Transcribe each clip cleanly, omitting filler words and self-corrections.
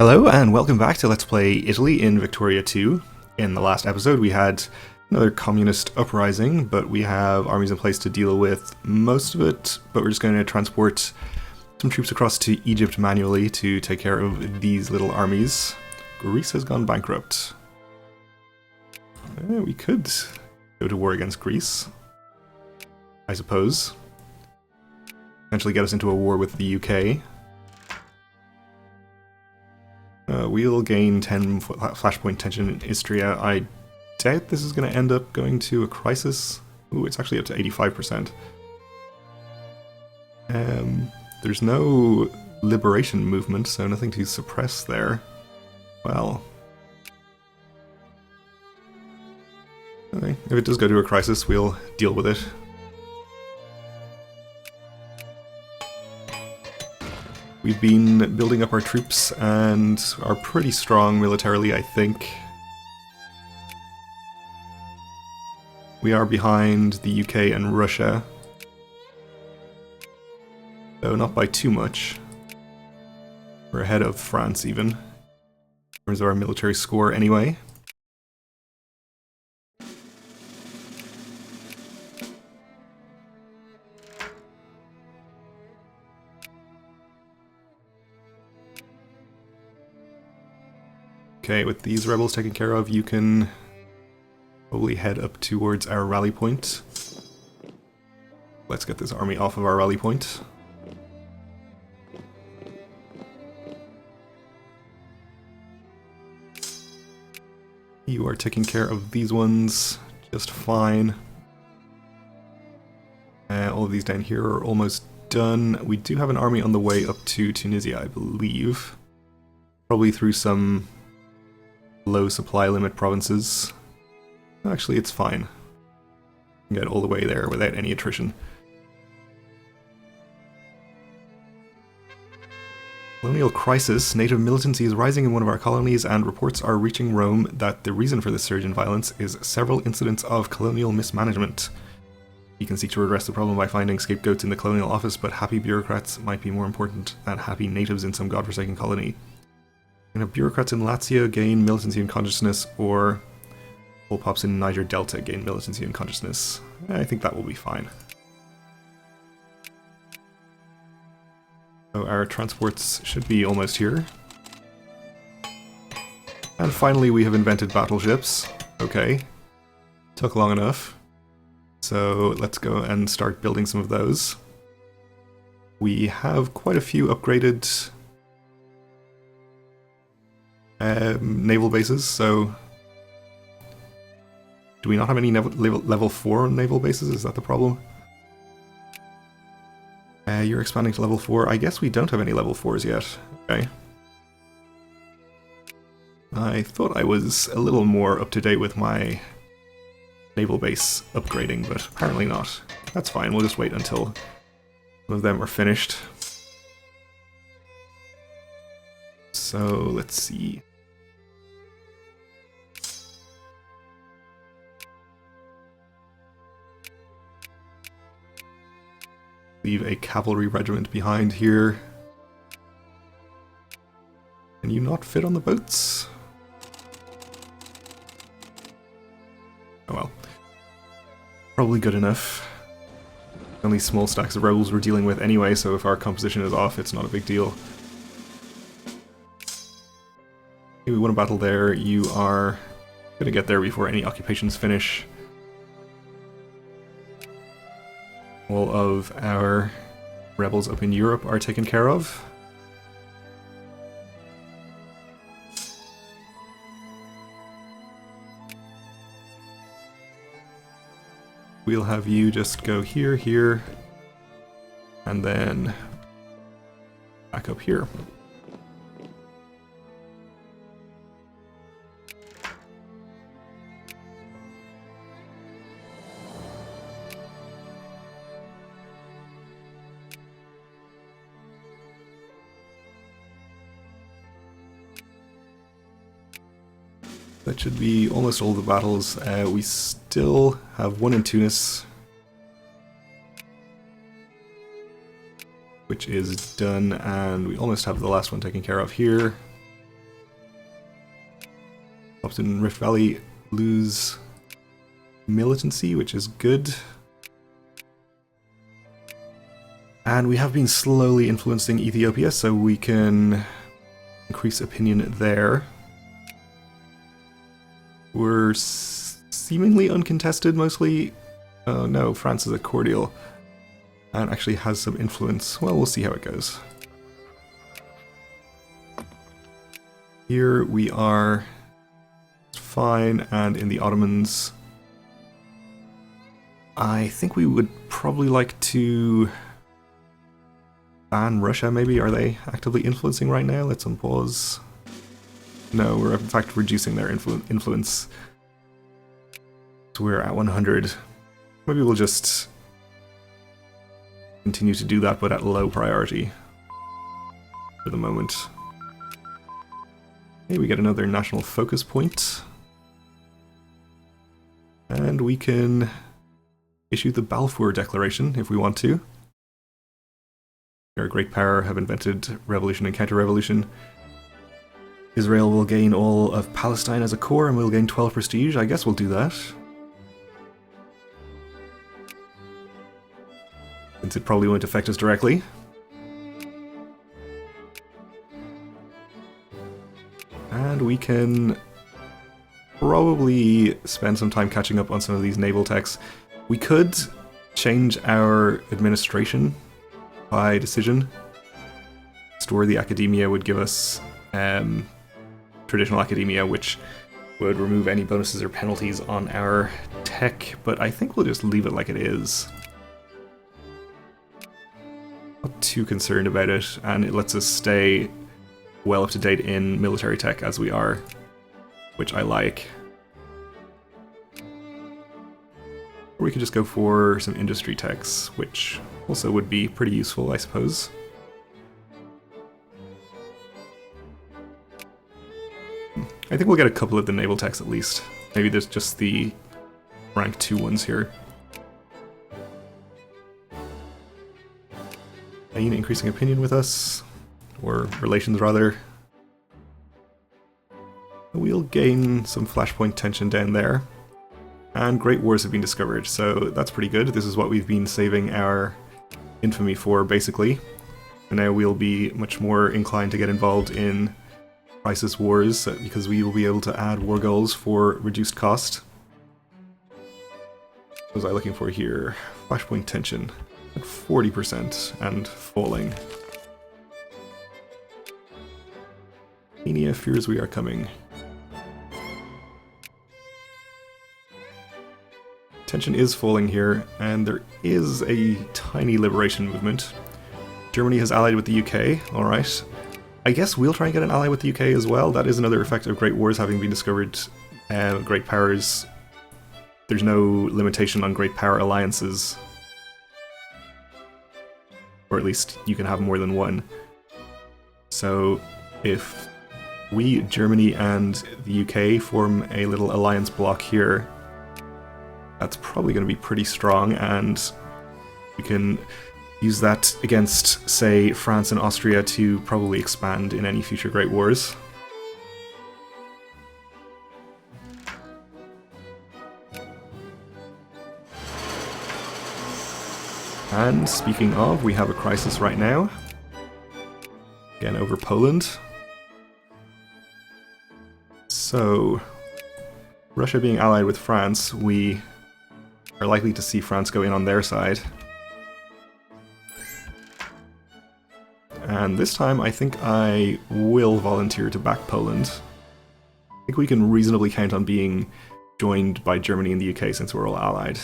Hello and welcome back to Let's Play Italy in Victoria 2. In the last episode we had another communist uprising, but we have armies in place to deal with most of it, but we're just going to transport some troops across to Egypt manually to take care of these little armies. Greece has gone bankrupt. We could go to war against Greece, I suppose. Eventually get us into a war with the UK. We'll gain 10 flashpoint tension in Istria. I doubt this is going to end up going to a crisis. Ooh, it's actually up to 85%. There's no liberation movement, so nothing to suppress there. Well. Okay, if it does go to a crisis, we'll deal with it. We've been building up our troops and are pretty strong militarily, I think. We are behind the UK and Russia, though not by too much. We're ahead of France even, in terms of our military score anyway. Okay, with these rebels taken care of, you can probably head up towards our rally point. Let's get this army off of our rally point. You are taking care of these ones just fine. All of these down here are almost done. We do have an army on the way up to Tunisia, I believe. Probably through some low supply limit provinces. Actually, it's fine. You can get all the way there without any attrition. Colonial crisis. Native militancy is rising in one of our colonies, and reports are reaching Rome that the reason for this surge in violence is several incidents of colonial mismanagement. You can seek to redress the problem by finding scapegoats in the colonial office, but happy bureaucrats might be more important than happy natives in some godforsaken colony. You know, bureaucrats in Lazio gain militancy and consciousness, or Pol Pops in Niger Delta gain militancy and consciousness. I think that will be fine. So our transports should be almost here. And finally we have invented battleships. Okay. Took long enough. So let's go and start building some of those. We have quite a few upgraded naval bases, so do we not have any level 4 naval bases? Is that the problem? You're expanding to level 4. I guess we don't have any level 4s yet. Okay. I thought I was a little more up to date with my naval base upgrading, but apparently not. That's fine, we'll just wait until some of them are finished. So, let's see. Leave a cavalry regiment behind here. Can you not fit on the boats? Oh well. Probably good enough. Only small stacks of rebels we're dealing with anyway, so if our composition is off, it's not a big deal. Okay, we won a battle there. You are gonna get there before any occupations finish. All of our rebels up in Europe are taken care of. We'll have you just go here, here, and then back up here. That should be almost all the battles. We still have one in Tunis, which is done, and we almost have the last one taken care of here. Upton and Rift Valley lose militancy, which is good. And we have been slowly influencing Ethiopia, so we can increase opinion there. We're seemingly uncontested, mostly. Oh no, France is a cordial and actually has some influence. Well, we'll see how it goes. Here we are fine, and in the Ottomans, I think we would probably like to ban Russia, maybe? Are they actively influencing right now? Let's unpause. No, we're in fact reducing their influence. So we're at 100. Maybe we'll just continue to do that, but at low priority for the moment. Okay, we get another national focus point. And we can issue the Balfour Declaration if we want to. Our great power have invented revolution and counter-revolution. Israel will gain all of Palestine as a core, and we'll gain 12 prestige. I guess we'll do that. Since it probably won't affect us directly. And we can probably spend some time catching up on some of these naval techs. We could change our administration by decision. Store the academia would give us traditional academia, which would remove any bonuses or penalties on our tech, but I think we'll just leave it like it is. Not too concerned about it, and it lets us stay well up to date in military tech as we are, which I like. Or we could just go for some industry techs, which also would be pretty useful, I suppose. I think we'll get a couple of the naval techs at least. Maybe there's just the rank 2 ones here. Gain increasing opinion with us, or relations rather. We'll gain some flashpoint tension down there. And great wars have been discovered, so that's pretty good. This is what we've been saving our infamy for, basically. And now we'll be much more inclined to get involved in crisis wars, because we will be able to add war goals for reduced cost. What was I looking for here? Flashpoint tension at 40% and falling. Kenya fears we are coming. Tension is falling here, and there is a tiny liberation movement. Germany has allied with the UK, alright. I guess we'll try and get an ally with the UK as well. That is another effect of Great Wars having been discovered. Great powers, there's no limitation on great power alliances. Or at least you can have more than one. So if we, Germany and the UK, form a little alliance block here, that's probably going to be pretty strong, and we can use that against, say, France and Austria to probably expand in any future Great Wars. And speaking of, we have a crisis right now. Again, over Poland. So, Russia being allied with France, we are likely to see France go in on their side. And this time, I think I will volunteer to back Poland. I think we can reasonably count on being joined by Germany and the UK since we're all allied.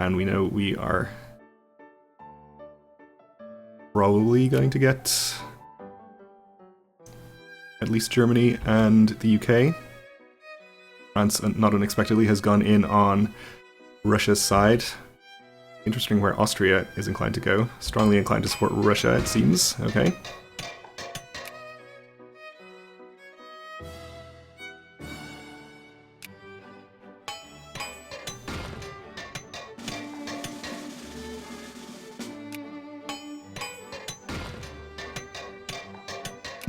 And we know we are probably going to get at least Germany and the UK. France, not unexpectedly, has gone in on Russia's side. Interesting where Austria is inclined to go. Strongly inclined to support Russia, it seems. Okay.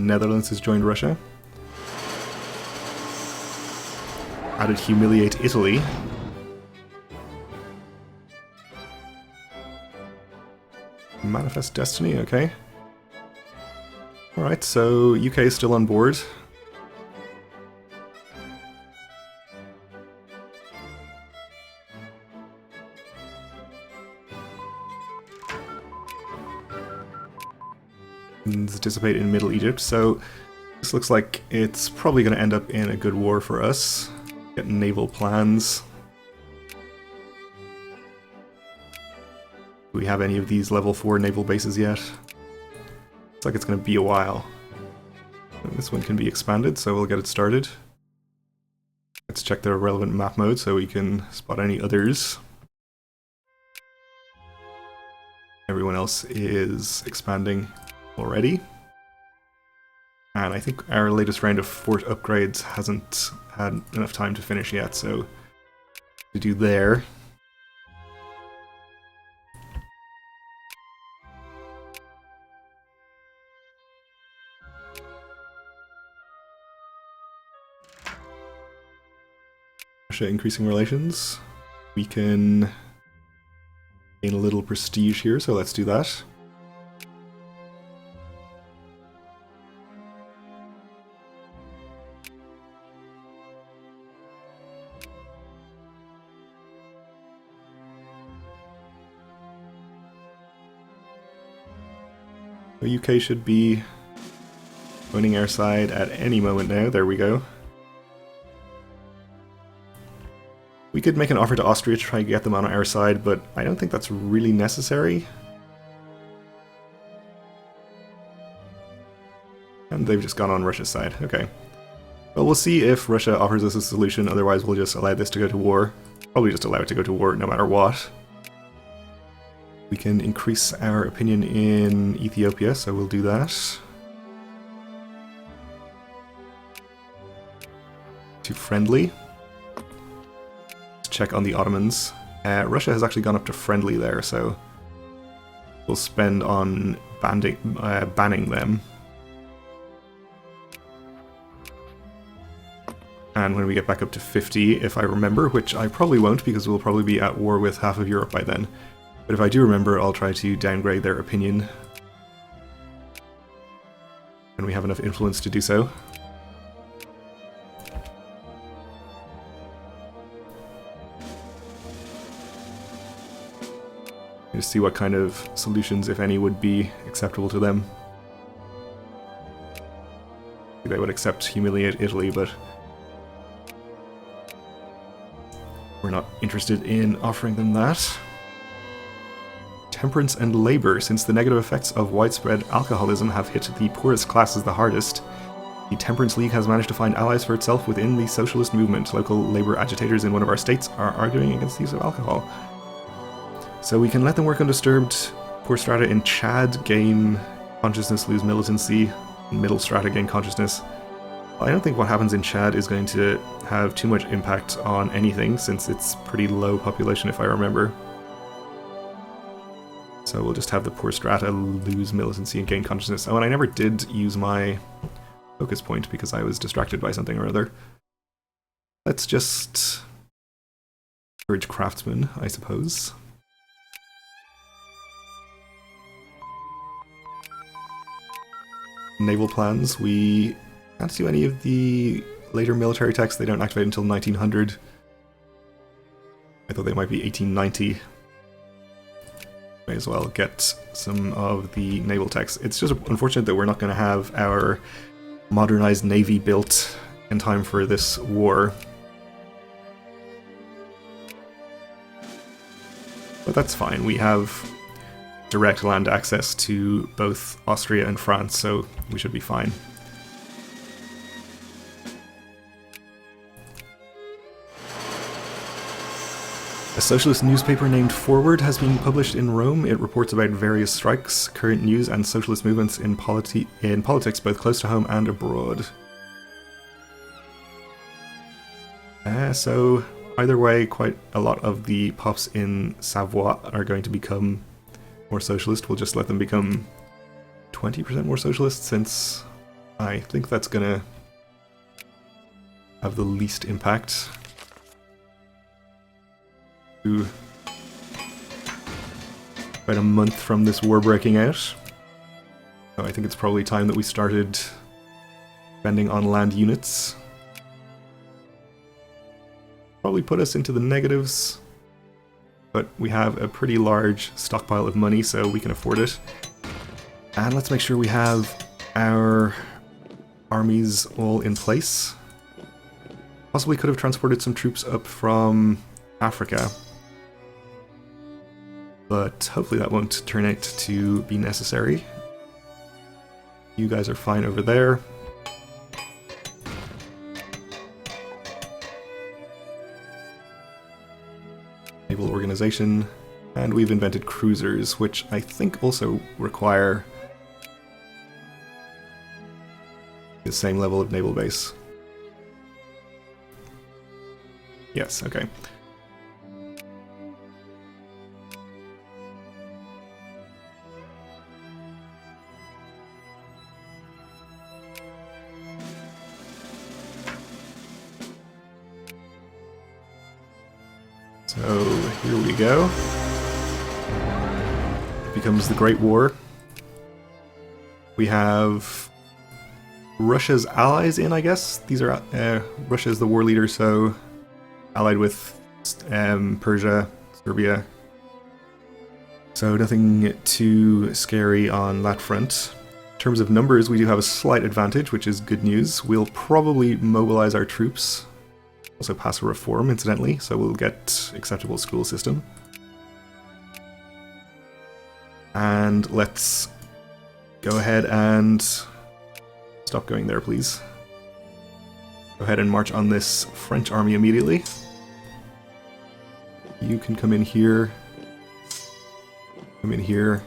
Netherlands has joined Russia. Added humiliate Italy. Manifest Destiny, okay. Alright, so UK is still on board. Dissipate in Middle Egypt, so this looks like it's probably going to end up in a good war for us. Get naval plans. Do we have any of these level 4 naval bases yet? Looks like it's going to be a while. And this one can be expanded, so we'll get it started. Let's check the relevant map mode so we can spot any others. Everyone else is expanding already. And I think our latest round of fort upgrades hasn't had enough time to finish yet, so to do there. Russia increasing relations. We can gain a little prestige here, so let's do that. The UK should be joining our side at any moment now. There we go. We could make an offer to Austria to try and get them on our side, but I don't think that's really necessary. And they've just gone on Russia's side. Okay. Well, we'll see if Russia offers us a solution, otherwise we'll just allow this to go to war. Probably just allow it to go to war no matter what. We can increase our opinion in Ethiopia, so we'll do that. To friendly. Let's check on the Ottomans. Russia has actually gone up to friendly there, so we'll spend on banning them. And when we get back up to 50, if I remember, which I probably won't because we'll probably be at war with half of Europe by then. But if I do remember, I'll try to downgrade their opinion. And we have enough influence to do so. Just see what kind of solutions, if any, would be acceptable to them. They would accept humiliate Italy, but we're not interested in offering them that. Temperance and labour. Since the negative effects of widespread alcoholism have hit the poorest classes the hardest, the Temperance League has managed to find allies for itself within the socialist movement. Local labour agitators in one of our states are arguing against the use of alcohol. So we can let them work undisturbed. Poor strata in Chad gain consciousness, lose militancy. Middle strata gain consciousness. I don't think what happens in Chad is going to have too much impact on anything, since it's pretty low population if I remember. So we'll just have the poor strata lose militancy and gain consciousness. Oh, and I never did use my focus point because I was distracted by something or other. Let's just encourage craftsmen, I suppose. Naval plans. We can't do any of the later military texts. They don't activate until 1900. I thought they might be 1890. May as well get some of the naval techs. It's just unfortunate that we're not going to have our modernized navy built in time for this war. But that's fine. We have direct land access to both Austria and France, so we should be fine. A socialist newspaper named Forward has been published in Rome. It reports about various strikes, current news, and socialist movements in politics both close to home and abroad. So either way, quite a lot of the pops in Savoie are going to become more socialist. We'll just let them become 20% more socialist, since I think that's gonna have the least impact. Ooh. About a month from this war breaking out. So I think it's probably time that we started spending on land units. Probably put us into the negatives, but we have a pretty large stockpile of money, so we can afford it. And let's make sure we have our armies all in place. Possibly could have transported some troops up from Africa, but hopefully that won't turn out to be necessary. You guys are fine over there. Naval organization, and we've invented cruisers, which I think also require the same level of naval base. Yes, okay. So here we go. It becomes the Great War. We have Russia's allies in, I guess. These are Russia's the war leader, so allied with Persia, Serbia. So nothing too scary on that front. In terms of numbers, we do have a slight advantage, which is good news. We'll probably mobilize our troops. Also pass a reform, incidentally, so we'll get acceptable school system. And let's go ahead and stop going there, please. Go ahead and march on this French army immediately. You can come in here. Come in here.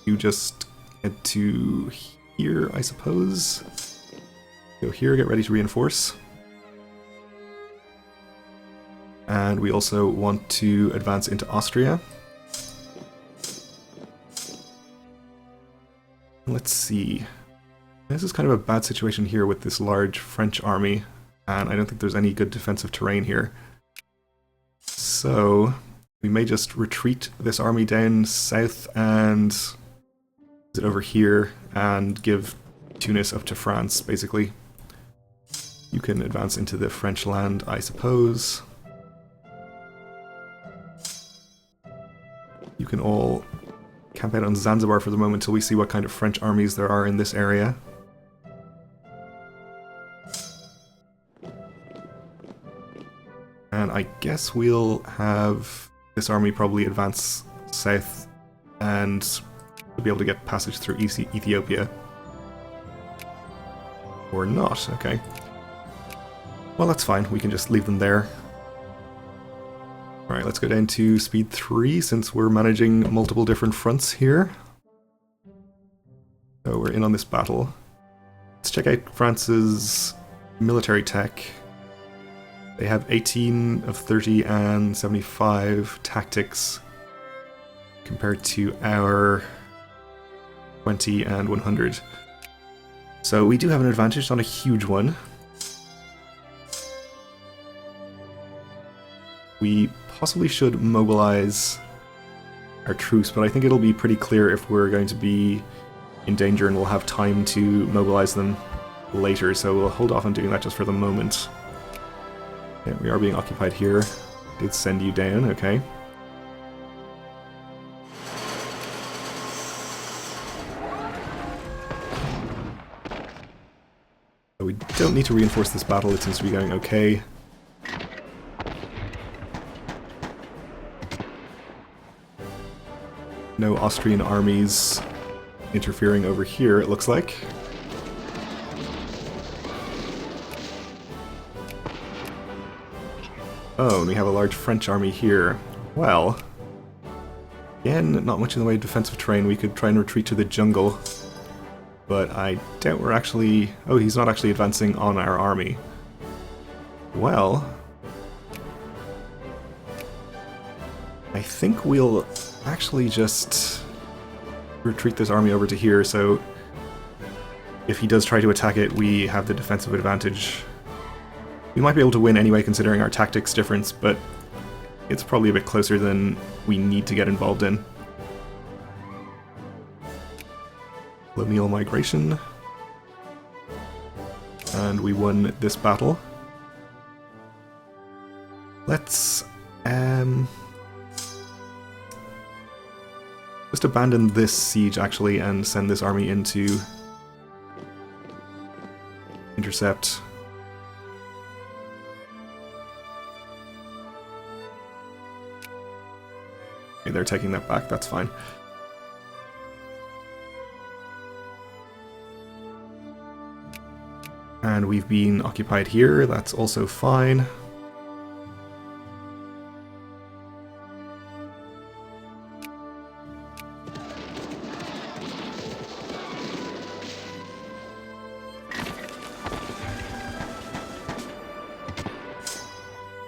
You just head to here, I suppose. Go here, get ready to reinforce. And we also want to advance into Austria. Let's see. This is kind of a bad situation here with this large French army, and I don't think there's any good defensive terrain here. So we may just retreat this army down south and it over here and give Tunis up to France, basically. You can advance into the French land, I suppose. You can all camp out on Zanzibar for the moment until we see what kind of French armies there are in this area. And I guess we'll have this army probably advance south and be able to get passage through Ethiopia. Or not, okay. Well, that's fine, we can just leave them there. Alright, let's go down to speed 3 since we're managing multiple different fronts here. So we're in on this battle. Let's check out France's military tech. They have 18 of 30 and 75 tactics compared to our 20 and 100. So we do have an advantage, not a huge one. We possibly should mobilize our troops, but I think it'll be pretty clear if we're going to be in danger and we'll have time to mobilize them later, so we'll hold off on doing that just for the moment. Yeah, we are being occupied here. Did send you down, okay. So we don't need to reinforce this battle, it seems to be going okay. No Austrian armies interfering over here, it looks like. Oh, and we have a large French army here. Well, again, not much in the way of defensive terrain. We could try and retreat to the jungle, but I doubt we're actually... Oh, he's not actually advancing on our army. Well, I think we'll actually just retreat this army over to here, so if he does try to attack it, we have the defensive advantage. We might be able to win anyway, considering our tactics difference, but it's probably a bit closer than we need to get involved in. Colonial migration. And we won this battle. Let's just abandon this siege actually and send this army in to intercept. Okay, they're taking that back, that's fine. And we've been occupied here, that's also fine.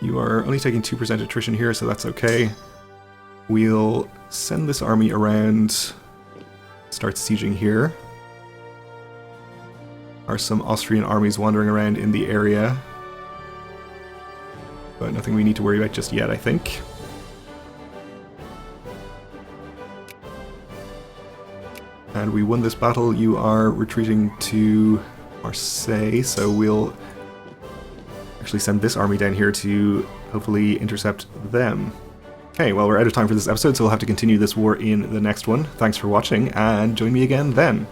You are only taking 2% attrition here, so that's okay. We'll send this army around, start sieging here. Are some Austrian armies wandering around in the area, but nothing we need to worry about just yet, I think. And we won this battle. You are retreating to Marseille, so we'll actually send this army down here to hopefully intercept them. Okay, well, we're out of time for this episode, so we'll have to continue this war in the next one. Thanks for watching, and join me again then.